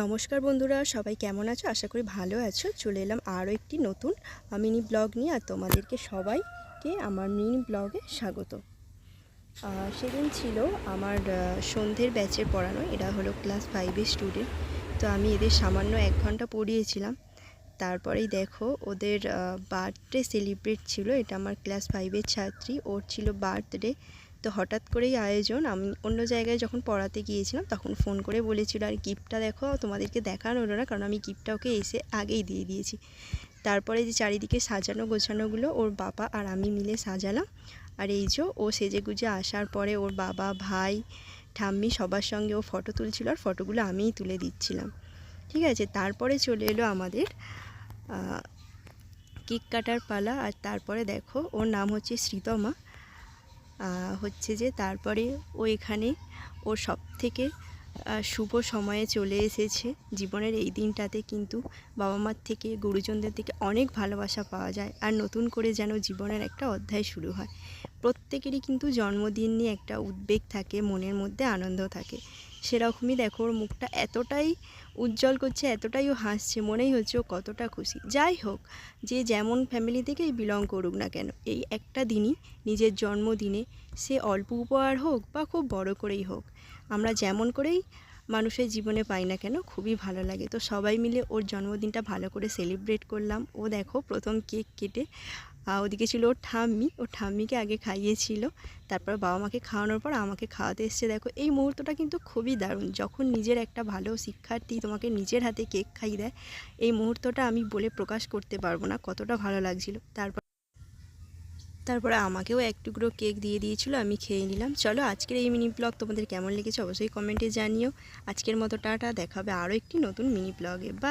নমস্কার বন্ধুরা, সবাই কেমন আছো? আশা করি ভালো আছো। চলে এলাম আরও একটি নতুন মিনি ব্লগ নিয়ে। আর তোমাদেরকে সবাইকে আমার মিনি ব্লগে স্বাগত। সেদিন ছিল আমার সন্ধ্যের ব্যাচের পড়ানো। এরা হলো ক্লাস 5-এর স্টুডেন্ট। তো আমি এদের সামান্য 1 ঘন্টা পড়িয়েছিলাম। তারপরেই দেখো ওদের বার্থডে সেলিব্রেট ছিল। এটা আমার ক্লাস 5-এর ছাত্রী, ওর ছিল বার্থডে। তো হঠাৎ করেই আয়োজন। আমি অন্য জায়গায় যখন পড়াতে গিয়েছিলাম তখন ফোন করে বলেছিল, আর গিফটটা দেখো, তোমাদেরকে দেখানো হলো না কারণ আমি গিফটটা ওকে এসে আগেই দিয়ে দিয়েছি। তারপরে যে চারিদিকে সাজানো গোছানোগুলো ওর বাবা আর আমি মিলে সাজালাম। আর এই যে ও সেজে গুজে আসার পরে ওর বাবা, ভাই, ঠাম্মি সবার সঙ্গে ও ফটো তুলছিল, আর ফটোগুলো আমিই তুলে দিচ্ছিলাম। ঠিক আছে, তারপরে চলে এলো আমাদের কেক কাটার পালা। আর তারপরে দেখো ওর নাম হচ্ছে শ্রীতমা। হচ্ছে যে তারপরে ও এখানে ওর সব থেকে শুভ সময়ে চলে এসেছে। জীবনের এই দিনটাতে কিন্তু বাবা মার থেকে, গুরুজনদের থেকে অনেক ভালোবাসা পাওয়া যায়, আর নতুন করে যেন জীবনের একটা অধ্যায় শুরু হয়। প্রত্যেকেরই কিন্তু জন্মদিন নিয়ে একটা উদ্বেগ থাকে, মনের মধ্যে আনন্দ থাকে। সেরকমই দেখো ওর মুখটা এতটাই উজ্জ্বল করছে, এতটাই ও হাসছে, মনেই হচ্ছে ও কতটা খুশি। যাই হোক, যে যেমন ফ্যামিলি থেকেই বিলং করুক না কেন, এই একটা দিনই, নিজের জন্মদিনে, সে অল্প উপহার হোক বা খুব বড় করেই হোক, আমরা যেমন করেই মানুষের জীবনে পাই না কেন, খুবই ভালো লাগে। তো সবাই মিলে ওর জন্মদিনটা ভালো করে সেলিব্রেট করলাম। ও দেখো প্রথম কেক কেটে ওদিকে ছিল ওর ঠাম্মি, ওর ঠাম্মিকে আগে খাইয়েছিল, তারপর বাবা মাকে খাওয়ানোর পর আমাকে খাওয়াতে এসছে। দেখো এই মুহূর্তটা কিন্তু খুবই দারুণ, যখন নিজের একটা ভালো শিক্ষার্থী তোমাকে নিজের হাতে কেক খাইয়ে দেয়। এই মুহূর্তটা আমি বলে প্রকাশ করতে পারবো না কতটা ভালো লাগছিল। তারপরে আমাকেও এক টুকরো কেক দিয়ে দিয়েছিল, আমি খেয়ে নিলাম। চলো, আজকের এই মিনি ব্লগ তোমাদের কেমন লেগেছে অবশ্যই কমেন্টে জানিও। আজকের মতো টাটা, দেখা হবে আরও একটি নতুন মিনি ব্লগে। বা